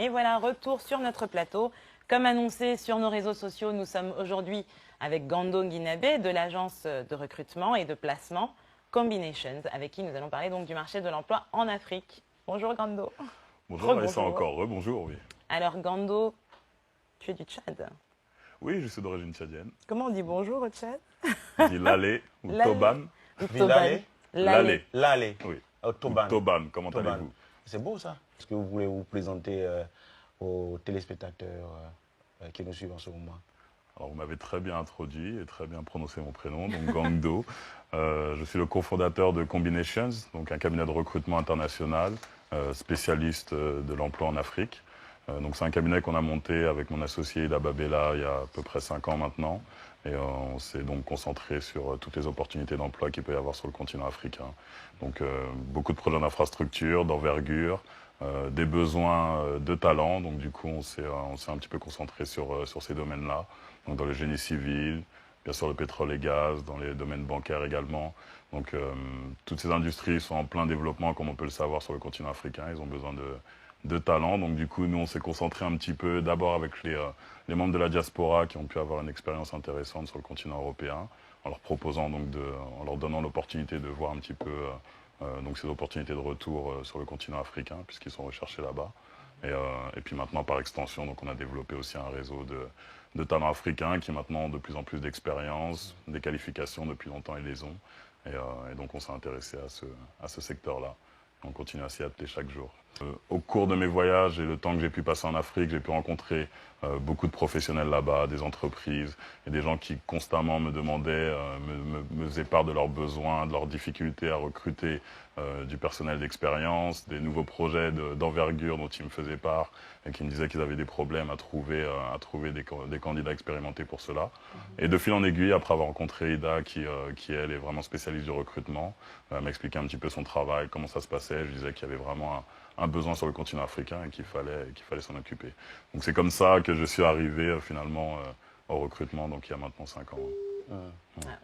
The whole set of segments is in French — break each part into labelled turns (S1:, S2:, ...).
S1: Et voilà, retour sur notre plateau. Comme annoncé sur nos réseaux sociaux, nous sommes aujourd'hui avec Gando Nguinabé de l'agence de recrutement et de placement Combinations, avec qui nous allons parler donc du marché de l'emploi en Afrique. Bonjour Gando.
S2: Bonjour Aïssa
S1: Rebonjour.
S2: encore, bonjour, oui.
S1: Alors Gando, tu es du Tchad.
S2: Oui, je suis d'origine tchadienne.
S1: Comment on dit bonjour au Tchad?
S2: On dit Lalé ou
S1: Lalé
S2: Toban.
S1: ou Toban?
S3: Villalé,
S1: Lalé.
S2: Lalé,
S3: Lalé,
S2: oui. Ou
S3: Toban.
S2: Toban, comment
S3: Toban.
S2: allez-vous?
S3: C'est beau ça. Est-ce que vous voulez vous présenter aux téléspectateurs qui nous suivent en ce moment?
S2: Alors vous m'avez très bien introduit et très bien prononcé mon prénom, donc Gando. Je suis le cofondateur de Combinations, donc un cabinet de recrutement international, spécialiste de l'emploi en Afrique. Donc c'est un cabinet qu'on a monté avec mon associé Ida Babella il y a à peu près 5 ans maintenant. Et on s'est donc concentré sur toutes les opportunités d'emploi qu'il peut y avoir sur le continent africain. Donc beaucoup de projets d'infrastructure, d'envergure, des besoins de talent. Donc du coup on s'est un petit peu concentré sur ces domaines-là. Donc dans le génie civil, bien sûr le pétrole et gaz, dans les domaines bancaires également. Donc toutes ces industries sont en plein développement, comme on peut le savoir sur le continent africain. Ils ont besoin de talent. Donc du coup, nous, on s'est concentré un petit peu d'abord avec les membres de la diaspora qui ont pu avoir une expérience intéressante sur le continent européen, en leur proposant donc en leur donnant l'opportunité de voir un petit peu donc ces opportunités de retour sur le continent africain, puisqu'ils sont recherchés là-bas. Et puis maintenant, par extension, donc on a développé aussi un réseau de talents africains qui maintenant ont de plus en plus d'expérience, des qualifications depuis longtemps ils les ont. Et donc on s'est intéressé à ce secteur-là. On continue à s'y atteler chaque jour. Au cours de mes voyages et le temps que j'ai pu passer en Afrique, j'ai pu rencontrer beaucoup de professionnels là-bas, des entreprises et des gens qui constamment me demandaient, me faisaient part de leurs besoins, de leurs difficultés à recruter du personnel d'expérience, des nouveaux projets d'envergure dont ils me faisaient part et qui me disaient qu'ils avaient des problèmes à trouver des candidats expérimentés pour cela. Et de fil en aiguille, après avoir rencontré Ida, qui elle est vraiment spécialiste du recrutement, m'a expliqué un petit peu son travail, comment ça se passait. Je disais qu'il y avait vraiment un besoin sur le continent africain et qu'il fallait s'en occuper. Donc c'est comme ça que je suis arrivé finalement au recrutement, donc il y a maintenant 5 ans.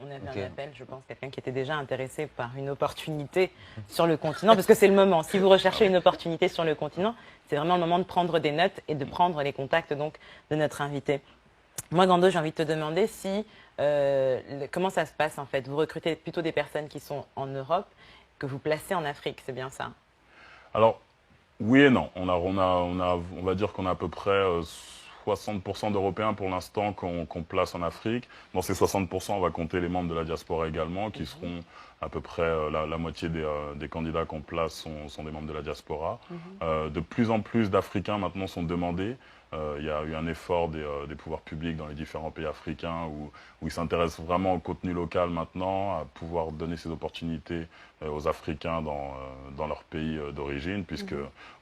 S1: On avait
S3: Ok.
S1: un appel, je pense, quelqu'un qui était déjà intéressé par une opportunité sur le continent, parce que c'est le moment. Si vous recherchez une opportunité sur le continent, c'est vraiment le moment de prendre des notes et de prendre les contacts donc de notre invité. Moi, Gando, j'ai envie de te demander comment ça se passe en fait. Vous recrutez plutôt des personnes qui sont en Europe que vous placez en Afrique, c'est bien ça?
S2: Alors, oui et non. On va dire qu'on a à peu près 60% d'Européens pour l'instant qu'on place en Afrique. Dans ces 60%, on va compter les membres de la diaspora également, qui seront à peu près la moitié des candidats qu'on place sont des membres de la diaspora. De plus en plus d'Africains maintenant sont demandés. Il y a eu un effort des pouvoirs publics dans les différents pays africains où ils s'intéressent vraiment au contenu local maintenant, à pouvoir donner ces opportunités aux Africains dans leur pays d'origine, puisque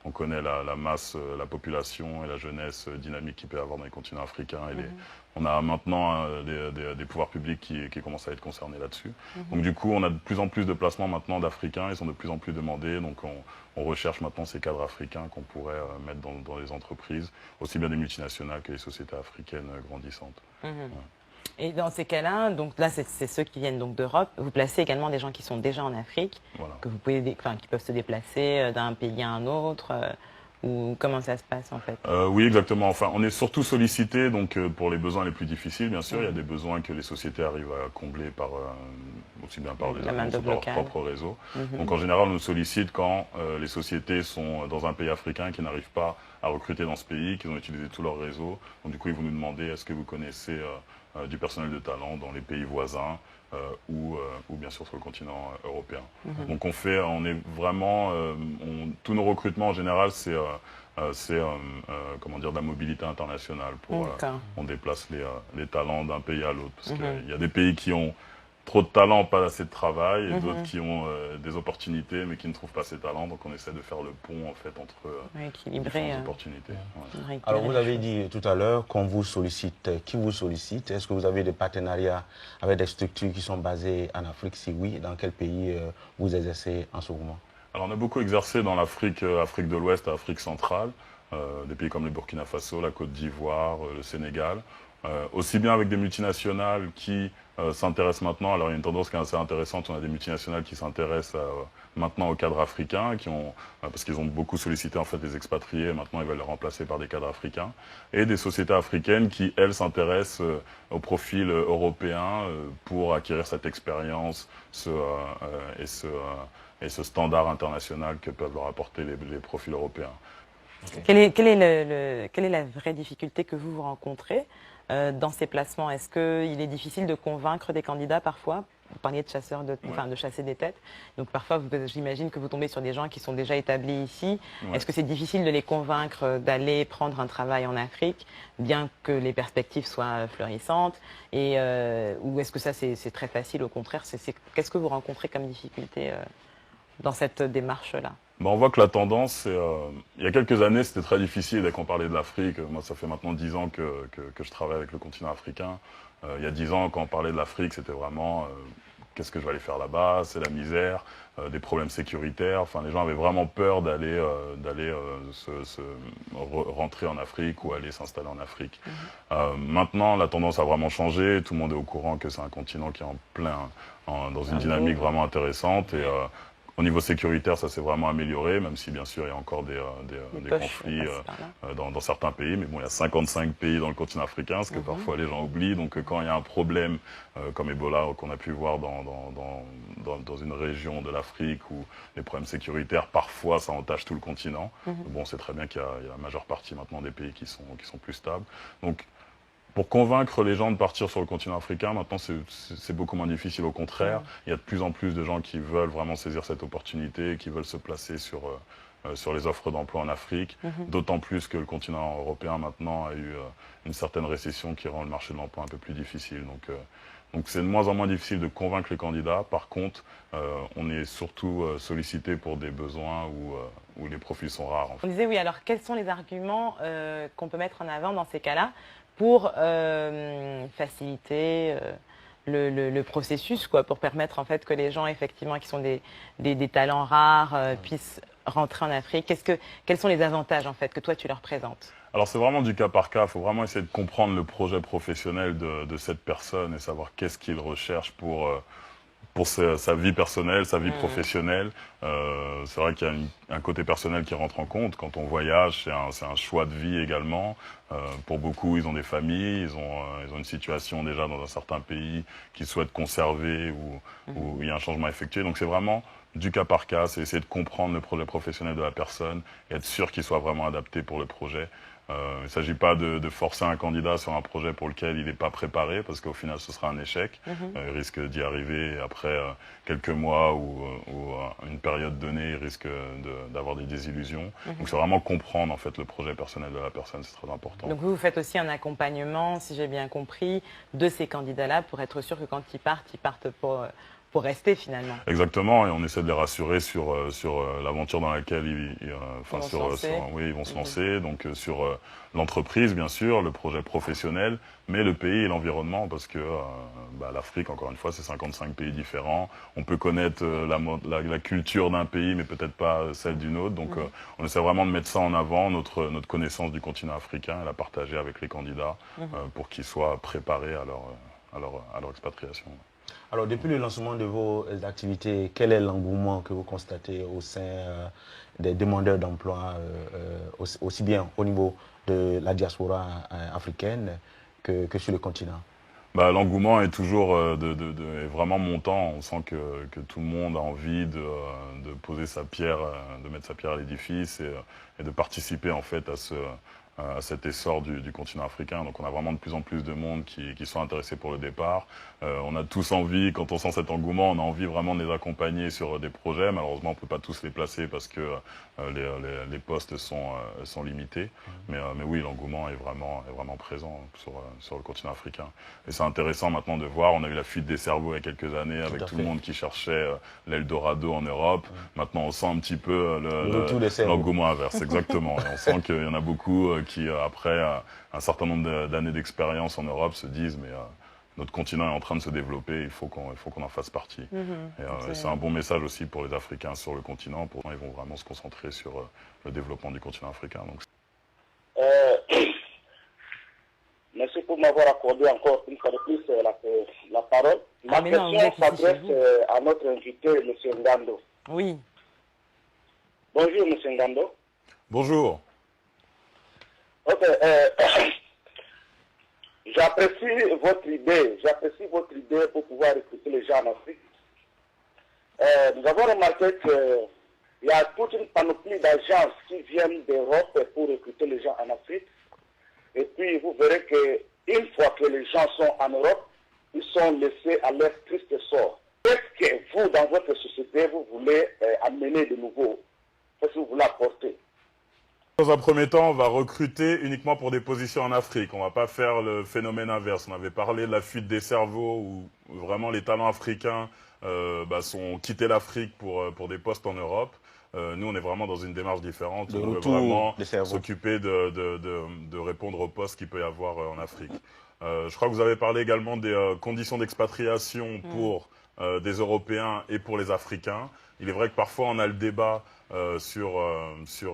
S2: on connaît la masse, la population et la jeunesse dynamique qu'il peut y avoir dans les continents africains. On a maintenant des pouvoirs publics qui commencent à être concernés là-dessus. Donc du coup, on a de plus en plus de placements maintenant d'Africains, ils sont de plus en plus demandés, donc on recherche maintenant ces cadres africains qu'on pourrait mettre dans les entreprises, aussi bien des multinationales que les sociétés africaines grandissantes.
S1: Et dans ces cas-là, donc là, c'est ceux qui viennent donc d'Europe. Vous placez également des gens qui sont déjà en Afrique,
S2: Voilà.
S1: que vous pouvez, qui peuvent se déplacer d'un pays à un autre, ou comment ça se passe en fait?
S2: Oui, exactement. Enfin, on est surtout sollicité donc pour les besoins les plus difficiles. Bien sûr, il y a des besoins que les sociétés arrivent à combler aussi bien par les
S1: La
S2: annonces ou
S1: main-d'œuvre
S2: par leur
S1: locale.
S2: propre réseau. Donc, en général, on nous sollicite quand les sociétés sont dans un pays africain qui n'arrivent pas à recruter dans ce pays, qu'ils ont utilisé tout leur réseau. Donc, du coup, ils vont nous demander est-ce que vous connaissez du personnel de talent dans les pays voisins ou bien sûr sur le continent européen. Donc, on est vraiment, tous nos recrutements en général, comment dire, de la mobilité internationale.
S1: D'accord.
S2: On déplace les talents d'un pays à l'autre. Parce qu'il y a des pays qui ont trop de talents, pas assez de travail, et d'autres qui ont des opportunités, mais qui ne trouvent pas ces talents. Donc on essaie de faire le pont, en fait, entre
S1: Équilibrer,
S2: différentes opportunités. Ouais.
S1: rééquilibrer
S3: Alors, vous
S1: les
S3: avez
S1: choses.
S3: dit tout à l'heure qu'on vous sollicite. Qui vous sollicite? Est-ce que vous avez des partenariats avec des structures qui sont basées en Afrique? Si oui, dans quel pays vous exercez en ce moment?
S2: Alors on a beaucoup exercé dans l'Afrique, Afrique de l'Ouest, Afrique centrale, des pays comme le Burkina Faso, la Côte d'Ivoire, le Sénégal. aussi bien avec des multinationales qui s'intéressent maintenant. Alors il y a une tendance qui est assez intéressante, on a des multinationales qui s'intéressent maintenant au cadre africain, parce qu'ils ont beaucoup sollicité en fait les expatriés, maintenant ils veulent les remplacer par des cadres africains, et des sociétés africaines qui, elles, s'intéressent au profil européen pour acquérir cette expérience et ce standard international que peuvent leur apporter les profils européens.
S1: Quelle est la vraie difficulté que vous rencontrez dans ces placements? Est-ce qu'il est difficile de convaincre des candidats parfois? Vous parliez de chasseurs enfin, de chasser des têtes. Donc parfois, j'imagine que vous tombez sur des gens qui sont déjà établis ici.
S2: Ouais.
S1: Est-ce que c'est difficile de les convaincre d'aller prendre un travail en Afrique, bien que les perspectives soient florissantes? Ou est-ce que ça, c'est très facile? Au contraire, qu'est-ce que vous rencontrez comme difficulté dans cette démarche-là?
S2: Ben, on voit que la tendance, c'est, il y a quelques années, c'était très difficile dès qu'on parlait de l'Afrique. Moi, ça fait maintenant 10 ans que je travaille avec le continent africain. Il y a 10 ans, quand on parlait de l'Afrique, c'était vraiment qu'est-ce que je vais aller faire là-bas? C'est la misère, des problèmes sécuritaires. Enfin, les gens avaient vraiment peur d'aller rentrer en Afrique ou aller s'installer en Afrique. Maintenant, la tendance a vraiment changé. Tout le monde est au courant que c'est un continent qui est en plein, dans une dynamique vraiment intéressante. Et au niveau sécuritaire, ça s'est vraiment amélioré, même si bien sûr il y a encore des conflits dans certains pays. Mais bon, il y a 55 pays dans le continent africain, ce que parfois les gens oublient. Donc quand il y a un problème comme Ebola qu'on a pu voir dans une région de l'Afrique ou les problèmes sécuritaires, parfois ça entache tout le continent. Bon, c'est très bien qu'il y a la majeure partie maintenant des pays qui sont plus stables. Donc pour convaincre les gens de partir sur le continent africain, maintenant c'est beaucoup moins difficile. Au contraire, il y a de plus en plus de gens qui veulent vraiment saisir cette opportunité, qui veulent se placer sur les offres d'emploi en Afrique. D'autant plus que le continent européen maintenant a eu une certaine récession qui rend le marché de l'emploi un peu plus difficile. Donc c'est de moins en moins difficile de convaincre les candidats. Par contre, on est surtout sollicité pour des besoins où les profils sont rares. En fait.
S1: On disait oui, alors quels sont les arguments qu'on peut mettre en avant dans ces cas-là pour faciliter le processus, quoi, pour permettre en fait que les gens effectivement qui sont des talents rares puissent rentrer en Afrique? Quels sont les avantages en fait que toi tu leur présentes?
S2: Alors c'est vraiment du cas par cas, il faut vraiment essayer de comprendre le projet professionnel de cette personne et savoir qu'est-ce qu'il recherche pour sa vie personnelle, sa vie professionnelle. C'est vrai qu'il y a un côté personnel qui rentre en compte. Quand on voyage, c'est un choix de vie également. Pour beaucoup, ils ont des familles, ils ont une situation déjà dans un certain pays qu'ils souhaitent conserver où il y a un changement effectué. Donc c'est vraiment du cas par cas, c'est essayer de comprendre le projet professionnel de la personne et être sûr qu'il soit vraiment adapté pour le projet. Il ne s'agit pas de forcer un candidat sur un projet pour lequel il n'est pas préparé, parce qu'au final, ce sera un échec. Il risque d'y arriver après quelques mois ou une période donnée, il risque d'avoir des désillusions. Donc, c'est vraiment comprendre en fait le projet personnel de la personne, c'est très important.
S1: Donc vous faites aussi un accompagnement, si j'ai bien compris, de ces candidats-là pour être sûr que quand ils partent pour rester finalement.
S2: Exactement, et on essaie de les rassurer sur l'aventure dans laquelle ils vont se lancer, donc sur l'entreprise bien sûr, le projet professionnel, mais le pays et l'environnement, parce que l'Afrique, encore une fois, c'est 55 pays différents. On peut connaître la culture d'un pays, mais peut-être pas celle d'une autre. Donc on essaie vraiment de mettre ça en avant, notre connaissance du continent africain, et la partager avec les candidats pour qu'ils soient préparés à leur expatriation.
S3: Alors, depuis le lancement de vos activités, quel est l'engouement que vous constatez au sein des demandeurs d'emploi, aussi bien au niveau de la diaspora africaine que sur le continent?
S2: L'engouement est toujours est vraiment montant. On sent que tout le monde a envie de poser sa pierre, de mettre sa pierre à l'édifice et de participer en fait à cet essor du continent africain. Donc on a vraiment de plus en plus de monde qui sont intéressés pour le départ. On a tous envie, quand on sent cet engouement, on a envie vraiment de les accompagner sur des projets. Malheureusement, on ne peut pas tous les placer parce que les postes sont limités. Mais oui, l'engouement est vraiment présent sur le continent africain. Et c'est intéressant maintenant de voir, on a eu la fuite des cerveaux il y a quelques années avec tout le monde qui cherchait l'Eldorado en Europe. Maintenant, on sent un petit peu l'engouement inverse, exactement. Et on sent qu'il y en a beaucoup qui, après un certain nombre d'années d'expérience en Europe, se disent mais notre continent est en train de se développer, il faut qu'on en fasse partie. Et c'est un bon message aussi pour les Africains sur le continent. Pourtant, ils vont vraiment se concentrer sur le développement du continent africain. Donc...
S4: Monsieur pour m'avoir accordé encore une fois de plus la parole. Ma
S1: mais non, vous
S4: question
S1: êtes ici chez
S4: s'adresse
S1: vous.
S4: à notre invité, M. Ngando.
S1: Oui.
S4: Bonjour, M. Ngando.
S2: Bonjour.
S4: Ok, j'apprécie votre idée pour pouvoir recruter les gens en Afrique. Nous avons remarqué qu'il y a toute une panoplie d'agences qui viennent d'Europe pour recruter les gens en Afrique. Et puis vous verrez qu'une fois que les gens sont en Europe, ils sont laissés à leur triste sort. Qu'est-ce que vous, dans votre société, vous voulez amener de nouveau? Qu'est-ce que vous voulez apporter?
S2: Dans un premier temps, on va recruter uniquement pour des positions en Afrique. On va pas faire le phénomène inverse. On avait parlé de la fuite des cerveaux où vraiment les talents africains sont quittés l'Afrique pour des postes en Europe. Nous, on est vraiment dans une démarche différente.
S3: Le
S2: On veut
S3: retour
S2: vraiment
S3: des cerveaux.
S2: s'occuper de répondre aux postes qu'il peut y avoir en Afrique. Je crois que vous avez parlé également des conditions d'expatriation pour des Européens et pour les Africains. Il est vrai que parfois on a le débat sur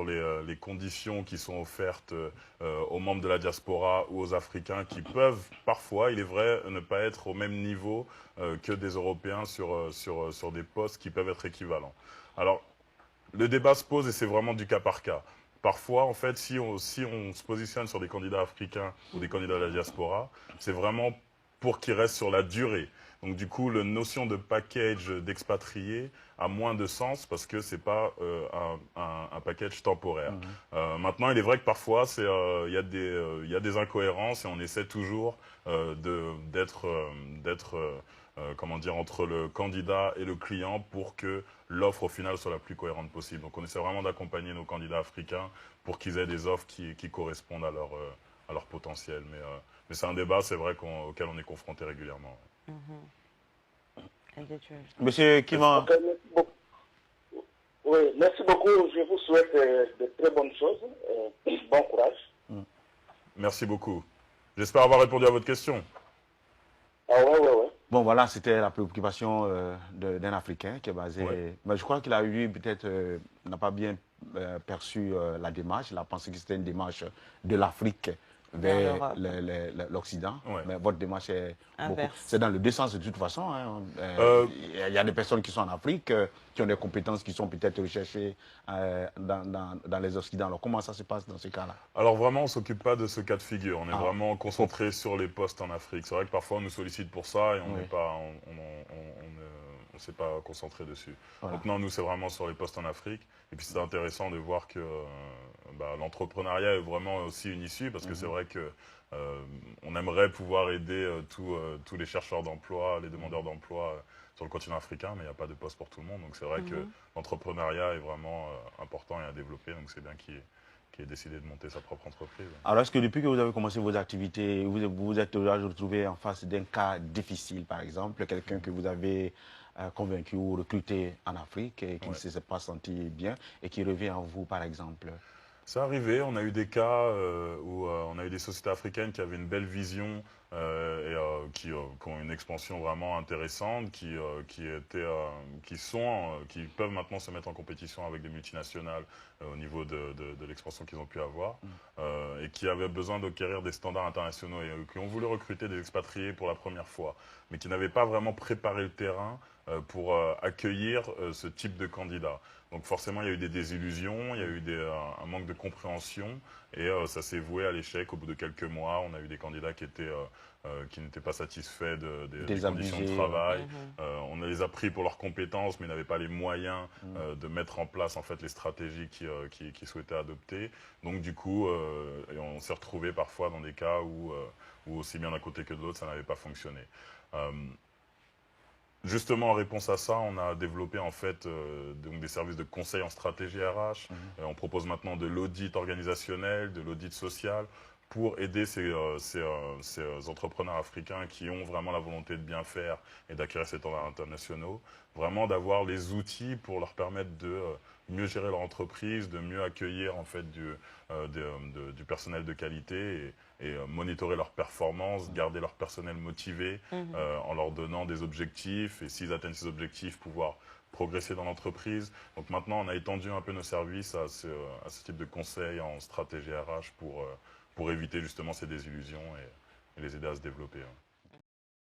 S2: les conditions qui sont offertes aux membres de la diaspora ou aux Africains qui peuvent parfois, il est vrai, ne pas être au même niveau que des Européens sur des postes qui peuvent être équivalents. Alors, le débat se pose et c'est vraiment du cas par cas. Parfois, en fait, si on se positionne sur des candidats africains ou des candidats de la diaspora, c'est vraiment pour qu'ils restent sur la durée. Donc du coup, la notion de package d'expatriés a moins de sens parce que c'est pas un package temporaire. Maintenant, il est vrai que parfois, il y a des incohérences et on essaie toujours d'être comment dire, entre le candidat et le client pour que l'offre au final soit la plus cohérente possible. Donc on essaie vraiment d'accompagner nos candidats africains pour qu'ils aient des offres qui correspondent à leur potentiel. Mais c'est un débat, c'est vrai, auquel on est confronté régulièrement.
S3: Monsieur Kivan,
S4: Ok, merci beaucoup. Oui, merci beaucoup. Je vous souhaite de très bonnes choses. Bon courage.
S2: Merci beaucoup. J'espère avoir répondu à votre question.
S4: Ah ouais.
S3: bon voilà, c'était la préoccupation d'un Africain qui est basé.
S2: Ouais.
S3: Mais je crois qu'il a eu peut-être n'a pas bien perçu la démarche. Il a pensé que c'était une démarche de l'Afrique vers
S1: l'Europe.
S3: l'Occident.
S2: Ouais.
S3: Mais votre démarche est beaucoup.
S1: Inverse.
S3: C'est dans le deux sens de toute façon. Hein. Il y a des personnes qui sont en Afrique, qui ont des compétences qui sont peut-être recherchées dans les Occidents. Alors comment ça se passe dans ce cas-là?
S2: Alors vraiment, on s'occupe pas de ce cas de figure. On est vraiment concentré sur les postes en Afrique. C'est vrai que parfois on nous sollicite pour ça et on n'est pas, on s'est pas concentré dessus.
S3: Voilà.
S2: Donc non, nous c'est vraiment sur les postes en Afrique. Et puis c'est intéressant de voir que l'entrepreneuriat est vraiment aussi une issue parce que c'est vrai que on aimerait pouvoir aider tous les chercheurs d'emploi, les demandeurs d'emploi sur le continent africain, mais il n'y a pas de poste pour tout le monde. Donc c'est vrai que l'entrepreneuriat est vraiment important et à développer. Donc c'est bien qui ait décidé de monter sa propre entreprise.
S3: Alors, est-ce que depuis que vous avez commencé vos activités, vous vous êtes retrouvé en face d'un cas difficile, par exemple, quelqu'un que vous avez convaincu ou recruté en Afrique et qui ne s'est pas senti bien et qui revient à vous, par exemple?
S2: C'est arrivé, on a eu des cas où on a eu des sociétés africaines qui avaient une belle vision qui ont une expansion vraiment intéressante, qui peuvent maintenant se mettre en compétition avec des multinationales au niveau de l'expansion qu'ils ont pu avoir, et qui avaient besoin d'acquérir des standards internationaux et qui ont voulu recruter des expatriés pour la première fois, mais qui n'avaient pas vraiment préparé le terrain pour accueillir ce type de candidat. Donc forcément, il y a eu des désillusions, il y a eu un manque de compréhension et ça s'est voué à l'échec au bout de quelques mois. On a eu des candidats qui n'étaient pas satisfaits des conditions de travail. On les a pris pour leurs compétences, mais n'avaient pas les moyens de mettre en place en fait les stratégies qu'ils souhaitaient adopter. Donc du coup, on s'est retrouvé parfois dans des cas où aussi bien d'un côté que de l'autre, ça n'avait pas fonctionné. Justement, en réponse à ça, on a développé en fait donc des services de conseil en stratégie RH. On propose maintenant de l'audit organisationnel, de l'audit social pour aider ces entrepreneurs africains qui ont vraiment la volonté de bien faire et d'acquérir ces standards internationaux, vraiment d'avoir les outils pour leur permettre de mieux gérer leur entreprise, de mieux accueillir en fait du personnel de qualité et monitorer leur performance, garder leur personnel motivé en leur donnant des objectifs et s'ils atteignent ces objectifs, pouvoir progresser dans l'entreprise. Donc maintenant, on a étendu un peu nos services à ce type de conseils en stratégie RH pour éviter justement ces désillusions et les aider à se développer. Hein.